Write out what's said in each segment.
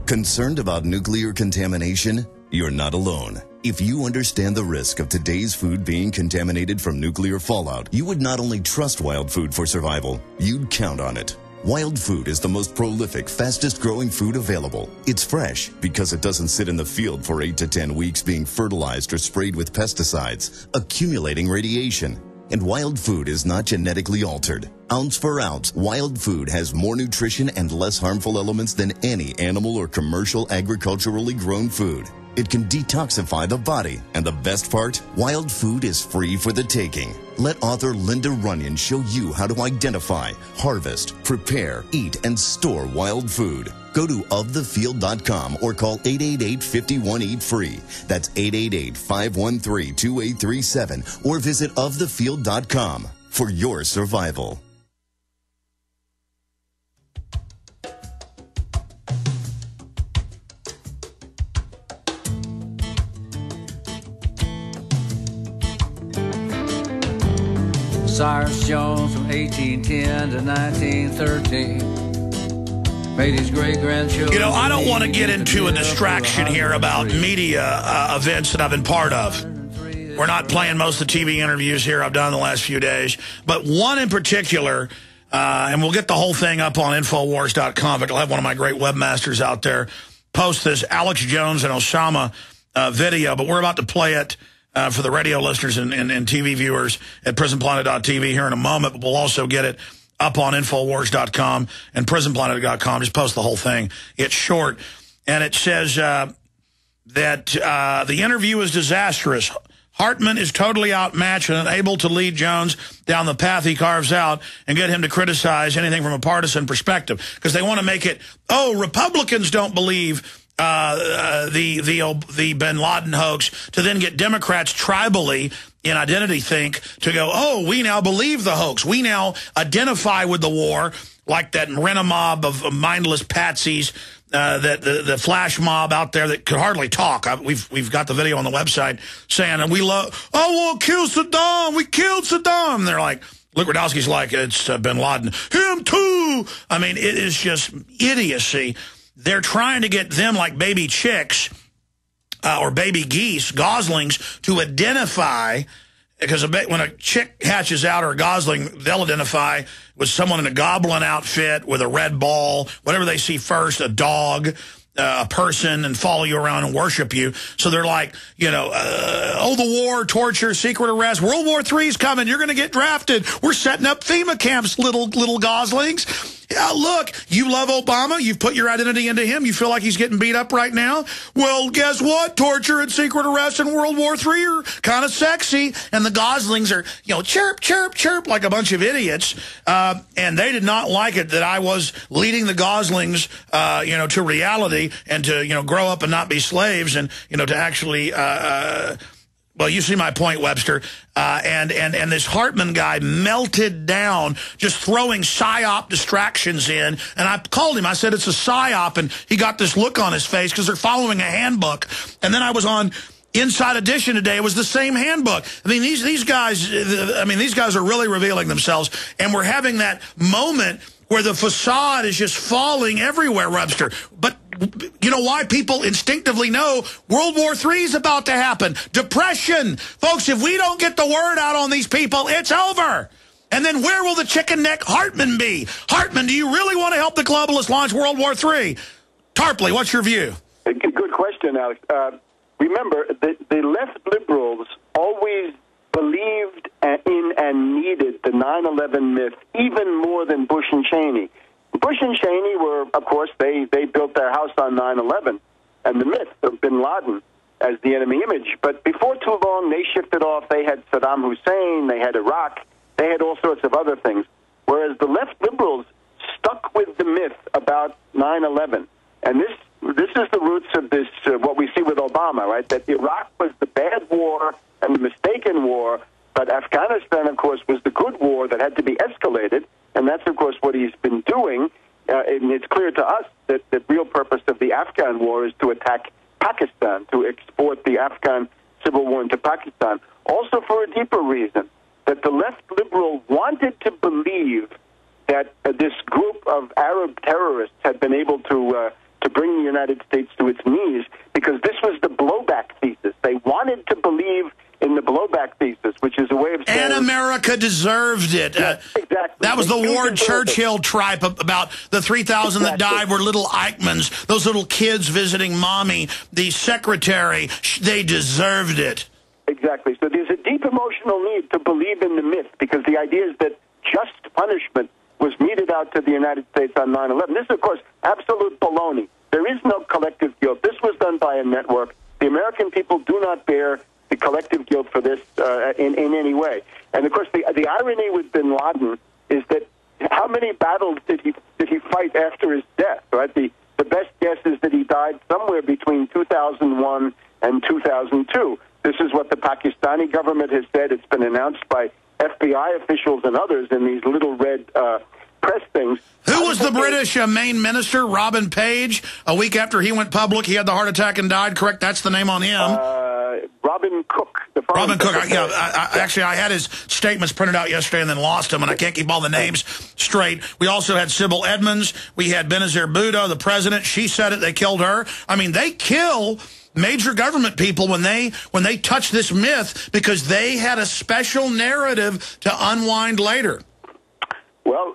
Concerned about nuclear contamination? You're not alone. If you understand the risk of today's food being contaminated from nuclear fallout, you would not only trust Wild Food for survival, you'd count on it. Wild Food is the most prolific, fastest growing food available. It's fresh because it doesn't sit in the field for 8 to 10 weeks being fertilized or sprayed with pesticides, accumulating radiation. And Wild Food is not genetically altered. Ounce for ounce, Wild Food has more nutrition and less harmful elements than any animal or commercial agriculturally grown food. It can detoxify the body, and the best part, Wild Food is free for the taking. Let author Linda Runyon show you how to identify, harvest, prepare, eat, and store wild food. Go to ofthefield.com or call 888-51-EAT-FREE. That's 888-513-2837 or visit ofthefield.com for your survival. Cyrus Jones from 1810 to 1913 made his great-grandchildren... You know, I don't want to get into a distraction here about media events that I've been part of. We're not playing most of the TV interviews here I've done the last few days, but one in particular, and we'll get the whole thing up on Infowars.com. I'll have one of my great webmasters out there post this Alex Jones and Osama video, but we're about to play it for the radio listeners and TV viewers at prisonplanet.tv here in a moment, but we'll also get it up on Infowars.com and prisonplanet.com. Just post the whole thing. It's short. And it says that the interview is disastrous. Hartman is totally outmatched and unable to lead Jones down the path he carves out and get him to criticize anything from a partisan perspective. Because they want to make it, oh, Republicans don't believe the Bin Laden hoax, to then get Democrats tribally in identity think to go, oh, we now believe the hoax. We now identify with the war, like that rent a mob of mindless patsies, that the flash mob out there that could hardly talk. We've got the video on the website saying, and we love, oh, we'll kill Saddam. We killed Saddam. And they're like, Luke Radowski's like, it's Bin Laden. Him too. I mean, it is just idiocy. They're trying to get them like baby chicks or baby geese, goslings, to identify, because when a chick hatches out or a gosling, they'll identify with someone in a goblin outfit with a red ball, whatever they see first, a dog, a person, and follow you around and worship you. So they're like, you know, oh, the war, torture, secret arrest, World War III's coming, you're going to get drafted. We're setting up FEMA camps, little goslings. Yeah, look, you love Obama. You've put your identity into him. You feel like he's getting beat up right now. Well, guess what? Torture and secret arrest in World War III are kind of sexy. And the goslings are, you know, chirp, chirp, chirp, like a bunch of idiots. And they did not like it that I was leading the goslings, you know, to reality and to, you know, grow up and not be slaves and, you know, to actually... well, you see my point, Webster. And this Hartman guy melted down, just throwing psyop distractions in. And I called him. I said, it's a psyop. And he got this look on his face because they're following a handbook. And then I was on Inside Edition today. It was the same handbook. I mean, these guys, these guys are really revealing themselves. And we're having that moment where the facade is just falling everywhere, Webster. But you know why people instinctively know World War III is about to happen? Depression. Folks, if we don't get the word out on these people, it's over. And then where will the chicken neck Hartman be? Hartman, do you really want to help the globalists launch World War III? Tarpley, what's your view? Good question, Alex. Remember, the left liberals always believed in and needed the 9/11 myth even more than Bush and Cheney. Bush and Cheney were, of course, they built their house on 9/11 and the myth of Bin Laden as the enemy image. But before too long, they shifted off. They had Saddam Hussein, they had Iraq, they had all sorts of other things. Whereas the left liberals stuck with the myth about 9/11. And this is the roots of this, what we see with Obama, right? That Iraq was the bad war and the mistaken war, but Afghanistan, of course, was the good war that had to be escalated. And that's, of course, what he's been doing. And it's clear to us that the real purpose of the Afghan war is to attack Pakistan, to export the Afghan civil war into Pakistan. Also for a deeper reason, that the left liberal wanted to believe that this group of Arab terrorists had been able to to bring the United States to its knees, because this was the blowback thesis. They wanted to believe in the blowback thesis, which is a way of saying... And America deserved it. Yes, exactly. That was the Ward Churchill tripe about the 3,000 that died were little Eichmanns, those little kids visiting mommy, the secretary. They deserved it. Exactly. So there's a deep emotional need to believe in the myth, because the idea is that just punishment was meted out to the United States on 9/11. This is, of course, absolute baloney. There is no collective guilt. This was done by a network. The American people do not bear the collective guilt for this in any way. And, of course, the irony with Bin Laden is that how many battles did he fight after his death, right? The best guess is that he died somewhere between 2001 and 2002. This is what the Pakistani government has said. It's been announced by FBI officials and others in these little red press things. Who was the British main minister, Robin Page? A week after he went public, he had the heart attack and died, correct? That's the name on him. Robin Cook. Robin Cook. Actually, I had his statements printed out yesterday and then lost them, and I can't keep all the names straight. We also had Sybil Edmonds. We had Benazir Bhutto, the president. She said it. They killed her. I mean, they kill major government people when they touch this myth because they had a special narrative to unwind later. Well,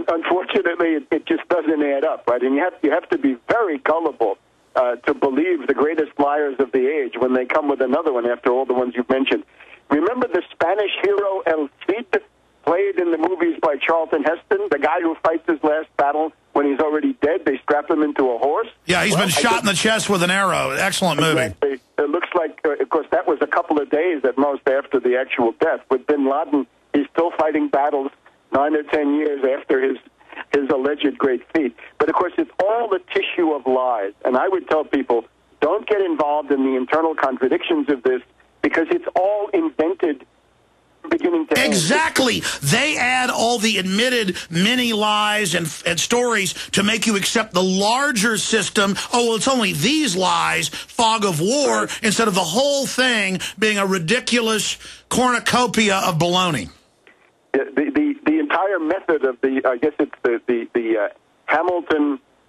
unfortunately, it just doesn't add up, right? And you have to be very gullible to believe the greatest liars of the age when they come with another one after all the ones you've mentioned. Remember the Spanish hero El Cid, played in the movies by Charlton Heston, the guy who fights his last battle when he's already dead? They strap him into a horse. Yeah, he's been shot in the chest with an arrow. Excellent movie. Exactly. It looks like, of course, that was a couple of days at most after the actual death. With Bin Laden, he's still fighting battles 9 or 10 years after his alleged great feat. But, of course, it's all the tissue of lies. And I would tell people, don't get involved in the internal contradictions of this, because it's all invented beginning to end. Exactly. They add all the admitted many lies and stories to make you accept the larger system. Oh, well, it's only these lies, fog of war, right, instead of the whole thing being a ridiculous cornucopia of baloney. The entire method of I guess it's the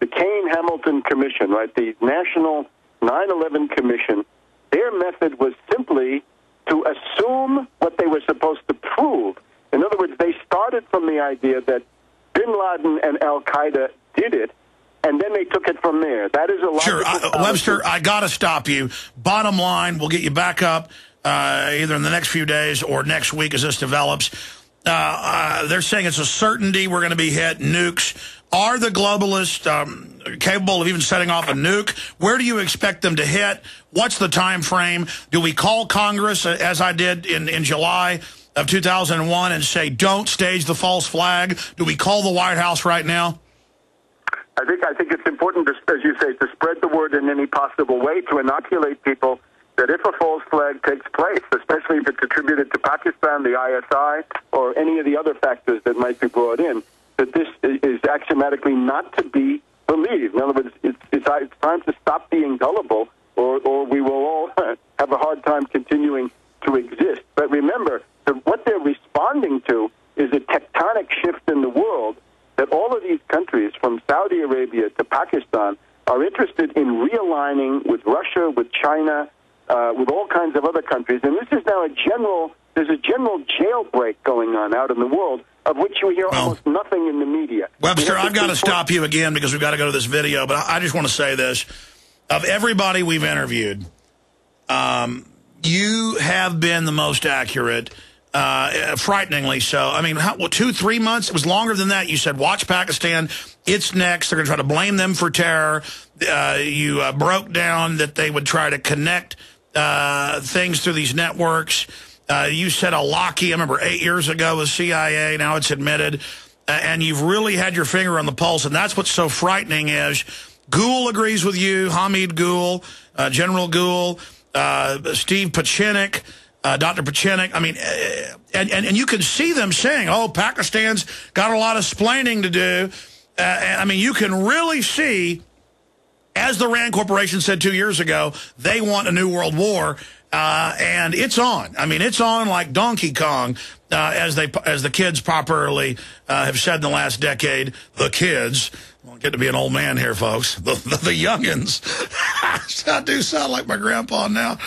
Kane-Hamilton Commission, right? The National 9/11 Commission. Their method was simply to assume what they were supposed to prove. In other words, they started from the idea that Bin Laden and Al-Qaeda did it, and then they took it from there. That is a lot. Sure. Webster, I got to stop you. Bottom line, we'll get you back up either in the next few days or next week as this develops. They're saying it's a certainty we're going to be hit. Nukes. Are the globalists capable of even setting off a nuke? Where do you expect them to hit? What's the time frame? Do we call Congress, as I did in July of 2001, and say, don't stage the false flag? Do we call the White House right now? I think it's important, to, as you say, to spread the word in any possible way, to inoculate people that if a false flag takes place, especially if it's attributed to Pakistan, the ISI, or any of the other factors that might be brought in, that this is axiomatically not to be believed. In other words, it's time to stop being gullible, or we will all have a hard time continuing to exist. But remember, what they're responding to is a tectonic shift in the world, that all of these countries, from Saudi Arabia to Pakistan, are interested in realigning with Russia, with China, with all kinds of other countries. And this is now there's a general jailbreak going on out in the world, of which you hear almost nothing in the media. Webster, I've got to stop you again because we've got to go to this video, but I just want to say this. Of everybody we've interviewed, you have been the most accurate, frighteningly so. I mean, 2-3 months? It was longer than that. You said, watch Pakistan. It's next. They're going to try to blame them for terror. You broke down that they would try to connect things through these networks. You said Alaki, I remember 8 years ago was CIA, now it's admitted. And you've really had your finger on the pulse, and that's what's so frightening is Ghoul agrees with you, Hamid Ghoul, General Ghoul, Steve Pieczenik, Dr. Pieczenik. I mean, and you can see them saying, oh, Pakistan's got a lot of splaining to do. I mean, you can really see, as the Rand Corporation said 2 years ago, they want a new world war. And it's on. I mean, it's on like Donkey Kong, as the kids popularly have said in the last decade. The kids, I'm getting to be an old man here, folks. The youngins. I do sound like my grandpa now.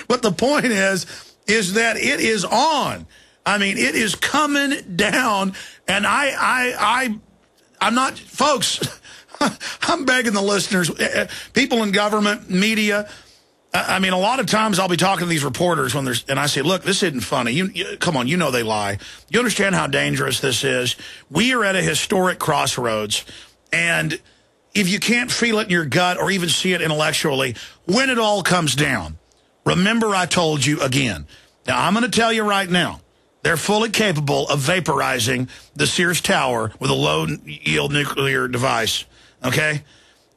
But the point is that it is on. I mean, it is coming down. And I'm not, folks, I'm begging the listeners, people in government, media. I mean, a lot of times I'll be talking to these reporters and I say, look, this isn't funny. Come on, you know they lie. You understand how dangerous this is? We are at a historic crossroads. And if you can't feel it in your gut or even see it intellectually, when it all comes down, remember I told you again. Now, I'm going to tell you right now, they're fully capable of vaporizing the Sears Tower with a low-yield nuclear device, okay?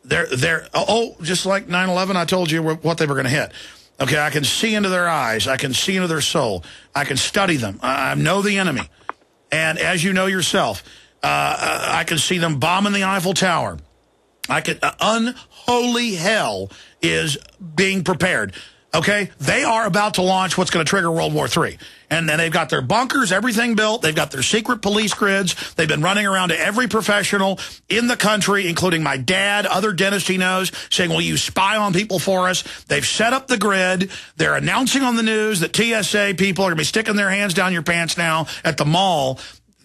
Just like 9/11, I told you what they were going to hit. Okay, I can see into their eyes. I can see into their soul. I can study them. I know the enemy. And as you know yourself, I can see them bombing the Eiffel Tower. Unholy hell is being prepared. Okay? They are about to launch what's going to trigger World War III. And then they've got their bunkers, everything built. They've got their secret police grids. They've been running around to every professional in the country, including my dad, other dentists he knows, saying, will you spy on people for us? They've set up the grid. They're announcing on the news that TSA people are going to be sticking their hands down your pants now at the mall.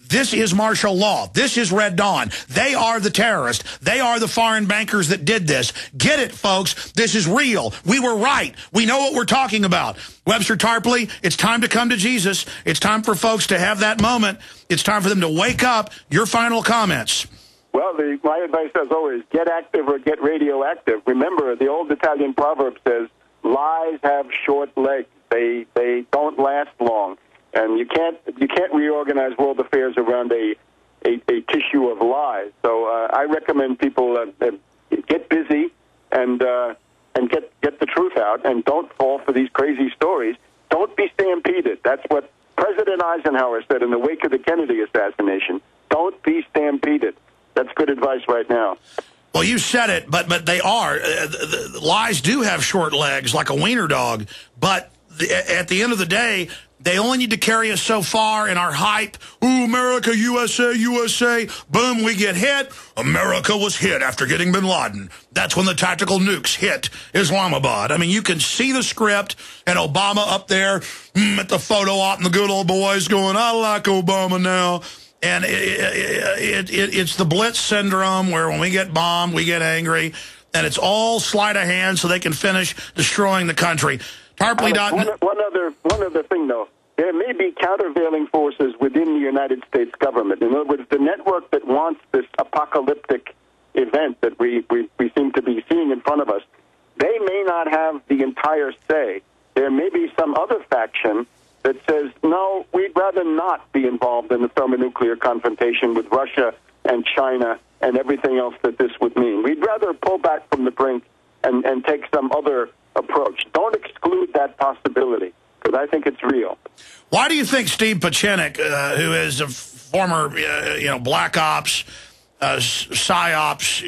This is martial law. This is Red Dawn. They are the terrorists. They are the foreign bankers that did this. Get it, folks. This is real. We were right. We know what we're talking about. Webster Tarpley, it's time to come to Jesus. It's time for folks to have that moment. It's time for them to wake up. Your final comments. Well, my advice, as always, get active or get radioactive. Remember, the old Italian proverb says, lies have short legs. They don't last long. And you can't reorganize world affairs around a tissue of lies. So I recommend people get busy and get the truth out, and don't fall for these crazy stories. Don't be stampeded. That's what President Eisenhower said in the wake of the Kennedy assassination. Don't be stampeded. That's good advice right now. Well, you said it, but they are. Lies do have short legs, like a wiener dog. But at the end of the day, they only need to carry us so far in our hype. Ooh, America, USA, USA. Boom, we get hit. America was hit after getting Bin Laden. That's when the tactical nukes hit Islamabad. I mean, you can see the script and Obama up there at the photo op and the good old boys going, I like Obama now. And it's the Blitz syndrome where when we get bombed, we get angry. And it's all sleight of hand so they can finish destroying the country. Tarpley.net. One other thing, though. There may be countervailing forces within the United States government. In other words, the network that wants this apocalyptic event that we seem to be seeing in front of us, they may not have the entire say. There may be some other faction that says, no, we'd rather not be involved in the thermonuclear confrontation with Russia and China and everything else that this would mean. We'd rather pull back from the brink and take some other approach. Don't exclude that possibility, because I think it's real. Why do you think Steve Pieczenik, who is a former, Black Ops, PsyOps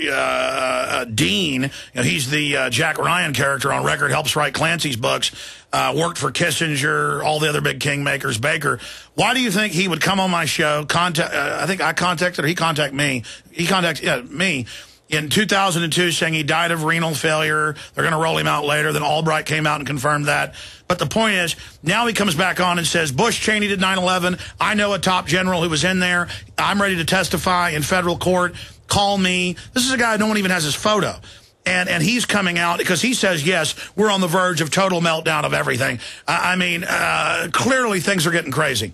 dean, he's the Jack Ryan character on Record, helps write Clancy's books, worked for Kissinger, all the other big kingmakers, Baker. Why do you think he would come on my show, I think I contacted, or he contacted me. He contacted me in 2002 saying he died of renal failure. They're going to roll him out later. Then Albright came out and confirmed that. But the point is, now he comes back on and says, Bush Cheney did 9/11. I know a top general who was in there. I'm ready to testify in federal court. Call me. This is a guy no one even has his photo. And he's coming out because he says, yes, we're on the verge of total meltdown of everything. Clearly things are getting crazy.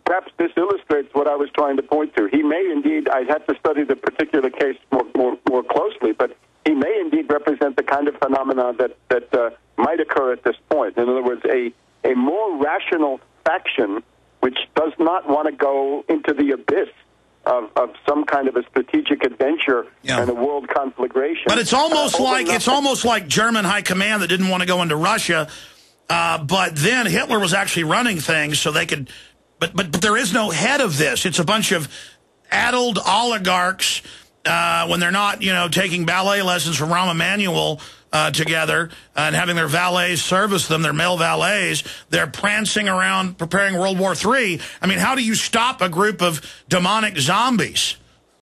Perhaps this illustrates what I was trying to point to. He may indeed, I'd have to study the particular case more closely, but he may indeed represent the kind of phenomena that might occur at this point. In other words, a more rational faction which does not want to go into the abyss of some kind of a strategic adventure and a world conflagration. But it's almost like German high command that didn't want to go into Russia, but then Hitler was actually running things so they could. But there is no head of this. It's a bunch of addled oligarchs when they're not, taking ballet lessons from Rahm Emanuel together and having their valets service them, their male valets. They're prancing around preparing World War III. I mean, how do you stop a group of demonic zombies?